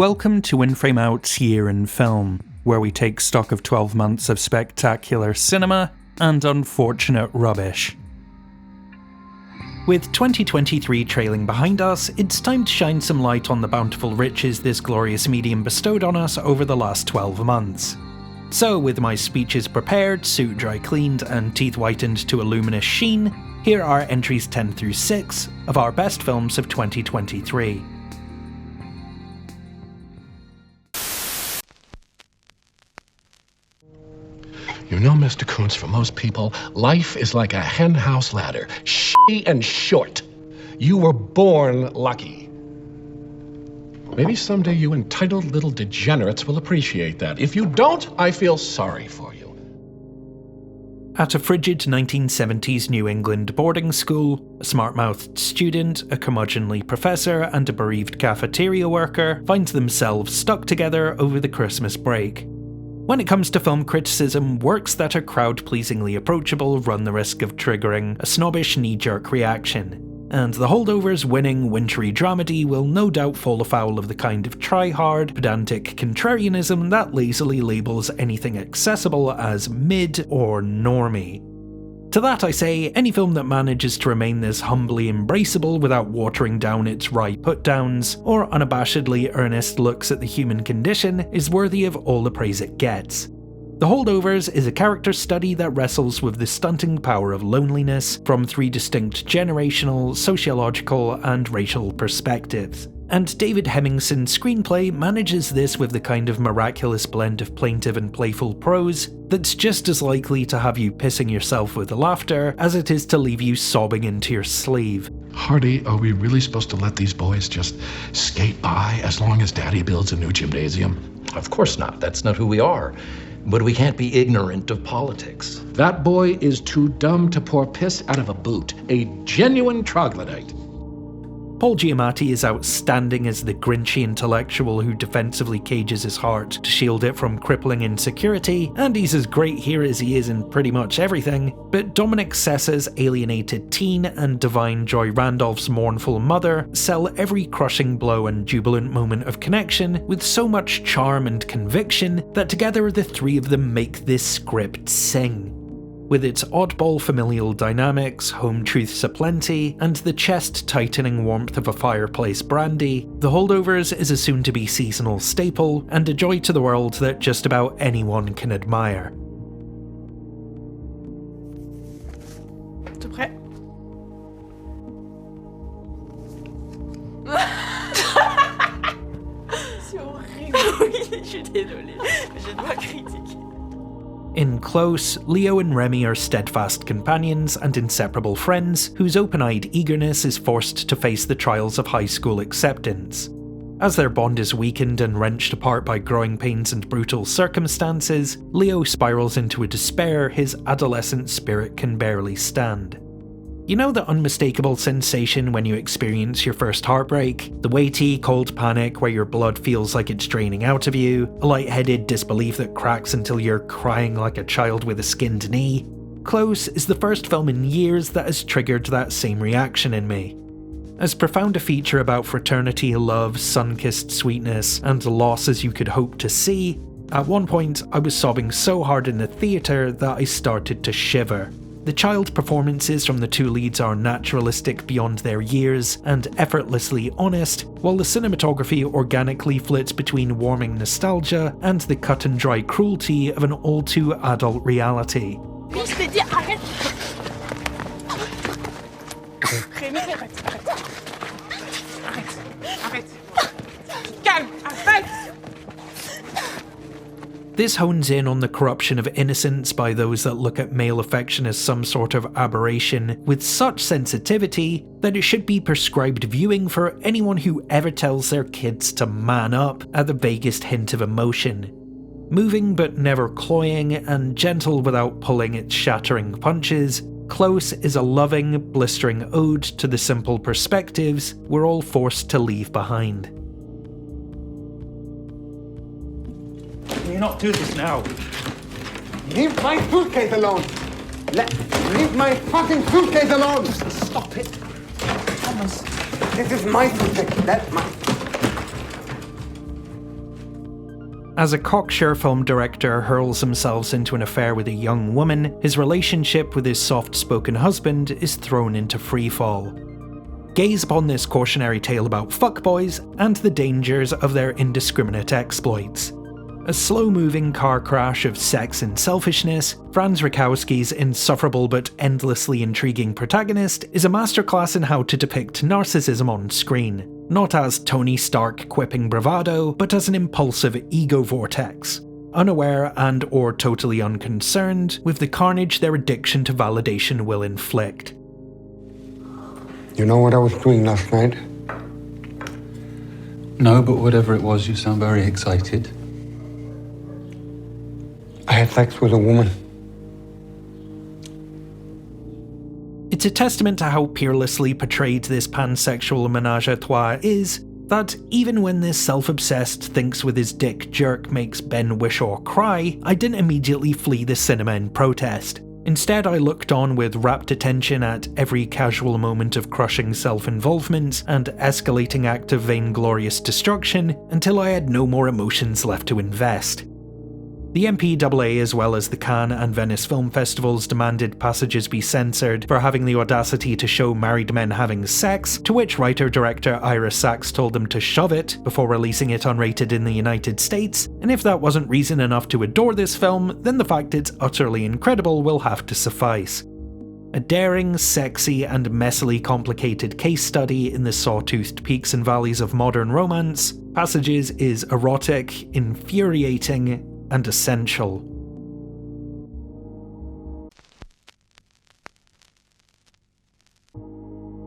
Welcome to In Frame Out's Year in Film, where we take stock of 12 months of spectacular cinema and unfortunate rubbish. With 2023 trailing behind us, it's time to shine some light on the bountiful riches this glorious medium bestowed on us over the last 12 months. So, with my speeches prepared, suit dry cleaned, and teeth whitened to a luminous sheen, here are entries 10 through 6 of our best films of 2023. You know, Mr. Kuntz, for most people, life is like a henhouse ladder, shitty and short. You were born lucky. Maybe someday you entitled little degenerates will appreciate that. If you don't, I feel sorry for you. At a frigid 1970s New England boarding school, a smart-mouthed student, a curmudgeonly professor, and a bereaved cafeteria worker find themselves stuck together over the Christmas break. When it comes to film criticism, works that are crowd-pleasingly approachable run the risk of triggering a snobbish knee-jerk reaction, and the Holdovers' winning wintry dramedy will no doubt fall afoul of the kind of try-hard, pedantic contrarianism that lazily labels anything accessible as mid or normie. To that I say, any film that manages to remain this humbly embraceable without watering down its wry put-downs, or unabashedly earnest looks at the human condition, is worthy of all the praise it gets. The Holdovers is a character study that wrestles with the stunting power of loneliness from three distinct generational, sociological, and racial perspectives. And David Hemingson's screenplay manages this with the kind of miraculous blend of plaintive and playful prose that's just as likely to have you pissing yourself with laughter as it is to leave you sobbing into your sleeve. Hardy, are we really supposed to let these boys just skate by as long as Daddy builds a new gymnasium? Of course not. That's not who we are. But we can't be ignorant of politics. That boy is too dumb to pour piss out of a boot. A genuine troglodyte. Paul Giamatti is outstanding as the grinchy intellectual who defensively cages his heart to shield it from crippling insecurity, and he's as great here as he is in pretty much everything, but Dominic Sessa's alienated teen and Divine Joy Randolph's mournful mother sell every crushing blow and jubilant moment of connection with so much charm and conviction that together the three of them make this script sing. With its oddball familial dynamics, home truths aplenty, and the chest-tightening warmth of a fireplace brandy, The Holdovers is a soon-to-be seasonal staple, and a joy to the world that just about anyone can admire. Tout prêt? C'est horrible. Oui, je suis désolée, mais je dois critiquer. In Close, Leo and Remy are steadfast companions and inseparable friends whose open-eyed eagerness is forced to face the trials of high school acceptance. As their bond is weakened and wrenched apart by growing pains and brutal circumstances, Leo spirals into a despair his adolescent spirit can barely stand. You know the unmistakable sensation when you experience your first heartbreak? The weighty, cold panic where your blood feels like it's draining out of you? A lightheaded disbelief that cracks until you're crying like a child with a skinned knee? Close is the first film in years that has triggered that same reaction in me. As profound a feature about fraternity, love, sun-kissed sweetness, and loss as you could hope to see, at one point I was sobbing so hard in the theatre that I started to shiver. The child performances from the two leads are naturalistic beyond their years and effortlessly honest, while the cinematography organically flits between warming nostalgia and the cut-and-dry cruelty of an all-too-adult reality. Oui, je t'ai dit, arrête! Rémi, arrête, arrête. Arrête. Calme, arrête! This hones in on the corruption of innocence by those that look at male affection as some sort of aberration with such sensitivity that it should be prescribed viewing for anyone who ever tells their kids to man up at the vaguest hint of emotion. Moving but never cloying, and gentle without pulling its shattering punches, Close is a loving, blistering ode to the simple perspectives we're all forced to leave behind. Can you not do this now? Leave my suitcase alone! Leave my fucking suitcase alone! Just stop it. Thomas. This is my suitcase. That's my... As a cocksure film director hurls himself into an affair with a young woman, his relationship with his soft-spoken husband is thrown into freefall. Gaze upon this cautionary tale about fuckboys and the dangers of their indiscriminate exploits. A slow-moving car crash of sex and selfishness, Franz Rukowski's insufferable but endlessly intriguing protagonist is a masterclass in how to depict narcissism on screen, not as Tony Stark quipping bravado, but as an impulsive ego vortex, unaware and or totally unconcerned with the carnage their addiction to validation will inflict. You know what I was doing last night? No, but whatever it was, you sound very excited. I had sex with a woman. It's a testament to how peerlessly portrayed this pansexual menage a trois is, that even when this self-obsessed thinks with his dick jerk makes Ben Whishaw cry, I didn't immediately flee the cinema in protest. Instead, I looked on with rapt attention at every casual moment of crushing self-involvement and escalating act of vainglorious destruction until I had no more emotions left to invest. The MPAA as well as the Cannes and Venice film festivals demanded passages be censored for having the audacity to show married men having sex, to which writer-director Ira Sachs told them to shove it before releasing it unrated in the United States, and if that wasn't reason enough to adore this film, then the fact it's utterly incredible will have to suffice. A daring, sexy, and messily complicated case study in the sawtoothed peaks and valleys of modern romance, Passages is erotic, infuriating, and essential.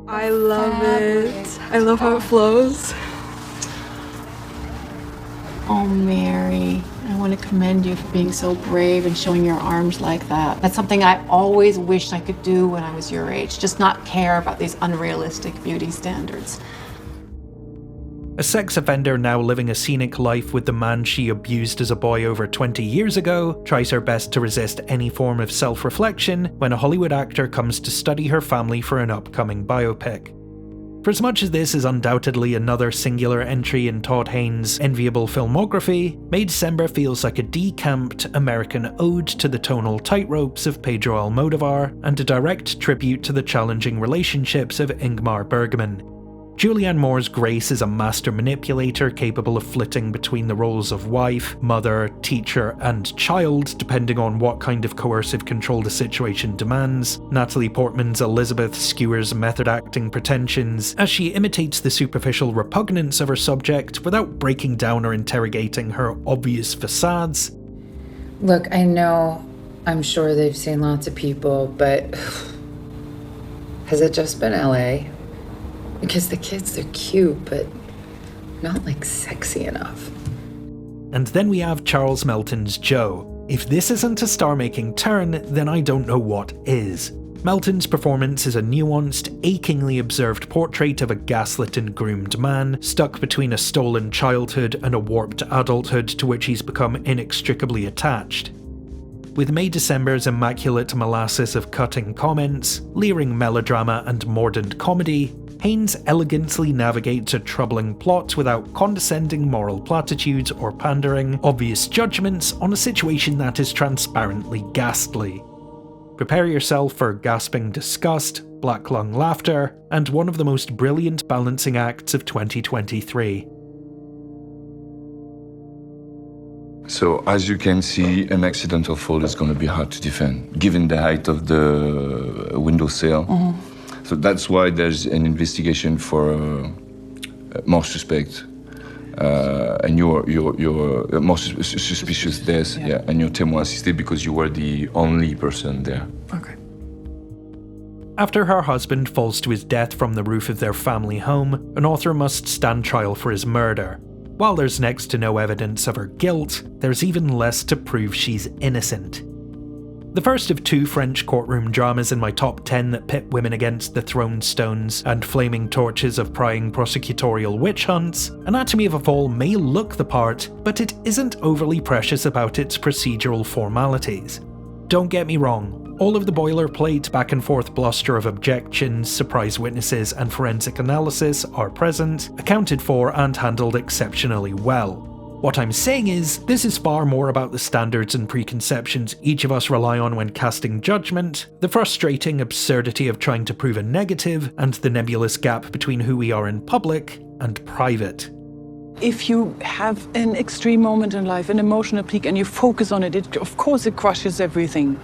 I love it. I love how it flows. Oh, Mary, I want to commend you for being so brave and showing your arms like that. That's something I always wished I could do when I was your age, just not care about these unrealistic beauty standards. A sex offender now living a scenic life with the man she abused as a boy over 20 years ago tries her best to resist any form of self-reflection when a Hollywood actor comes to study her family for an upcoming biopic. For as much as this is undoubtedly another singular entry in Todd Haynes' enviable filmography, May December feels like a decamped American ode to the tonal tightropes of Pedro Almodovar and a direct tribute to the challenging relationships of Ingmar Bergman. Julianne Moore's Grace is a master manipulator capable of flitting between the roles of wife, mother, teacher, and child, depending on what kind of coercive control the situation demands. Natalie Portman's Elizabeth skewers method-acting pretensions as she imitates the superficial repugnance of her subject without breaking down or interrogating her obvious facades. Look, I know, I'm sure they've seen lots of people, but has it just been LA? Because the kids, they're cute, but not like sexy enough. And then we have Charles Melton's Joe. If this isn't a star-making turn, then I don't know what is. Melton's performance is a nuanced, achingly observed portrait of a gaslit and groomed man, stuck between a stolen childhood and a warped adulthood to which he's become inextricably attached. With May December's immaculate molasses of cutting comments, leering melodrama and mordant comedy, Haynes elegantly navigates a troubling plot without condescending moral platitudes or pandering obvious judgments on a situation that is transparently ghastly. Prepare yourself for gasping disgust, black lung laughter, and one of the most brilliant balancing acts of 2023. So, as you can see, an accidental fall is going to be hard to defend, given the height of the windowsill. Mm-hmm. So that's why there's an investigation for more suspect, and you're more suspicious death, yeah, and you're témoin assisté because you were the only person there. Okay. After her husband falls to his death from the roof of their family home, an author must stand trial for his murder. While there's next to no evidence of her guilt, there's even less to prove she's innocent. The first of two French courtroom dramas in my top 10 that pit women against the thrown stones and flaming torches of prying prosecutorial witch hunts, Anatomy of a Fall may look the part, but it isn't overly precious about its procedural formalities. Don't get me wrong, all of the boilerplate back and forth bluster of objections, surprise witnesses, and forensic analysis are present, accounted for, and handled exceptionally well. What I'm saying is, this is far more about the standards and preconceptions each of us rely on when casting judgment, the frustrating absurdity of trying to prove a negative, and the nebulous gap between who we are in public and private. If you have an extreme moment in life, an emotional peak, and you focus on it, of course it crushes everything.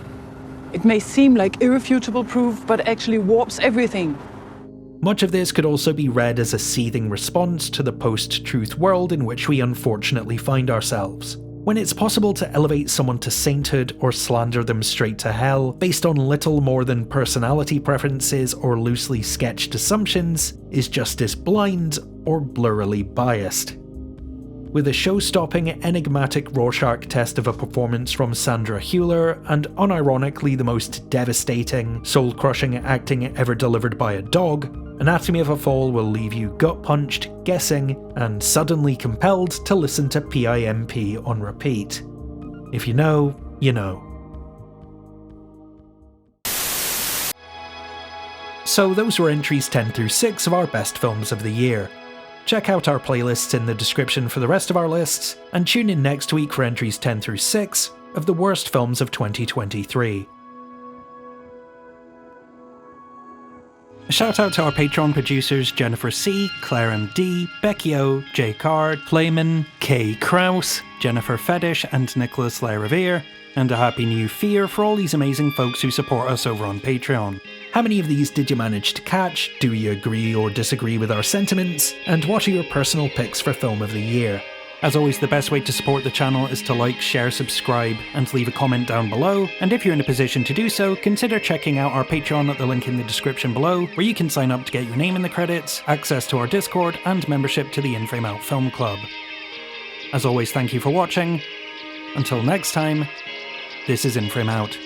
It may seem like irrefutable proof, but actually warps everything. Much of this could also be read as a seething response to the post-truth world in which we unfortunately find ourselves. When it's possible to elevate someone to sainthood or slander them straight to hell based on little more than personality preferences or loosely sketched assumptions is justice blind or blurrily biased. With a show-stopping, enigmatic Rorschach test of a performance from Sandra Hüller, and unironically the most devastating, soul-crushing acting ever delivered by a dog, Anatomy of a Fall will leave you gut-punched, guessing, and suddenly compelled to listen to PIMP on repeat. If you know, you know. So those were entries 10 through 6 of our best films of the year. Check out our playlists in the description for the rest of our lists, and tune in next week for entries 10 through 6 of the worst films of 2023. A shout out to our Patreon producers Jennifer C, Claire MD, Becky O, Jay Card, Playman, Kay Kraus, Jennifer Fetish, and Nicholas LaRevere, and a happy new year for all these amazing folks who support us over on Patreon. How many of these did you manage to catch? Do you agree or disagree with our sentiments? And what are your personal picks for Film of the Year? As always, the best way to support the channel is to like, share, subscribe, and leave a comment down below. And if you're in a position to do so, consider checking out our Patreon at the link in the description below, where you can sign up to get your name in the credits, access to our Discord, and membership to the In Frame Out Film Club. As always, thank you for watching. Until next time, this is In Frame Out.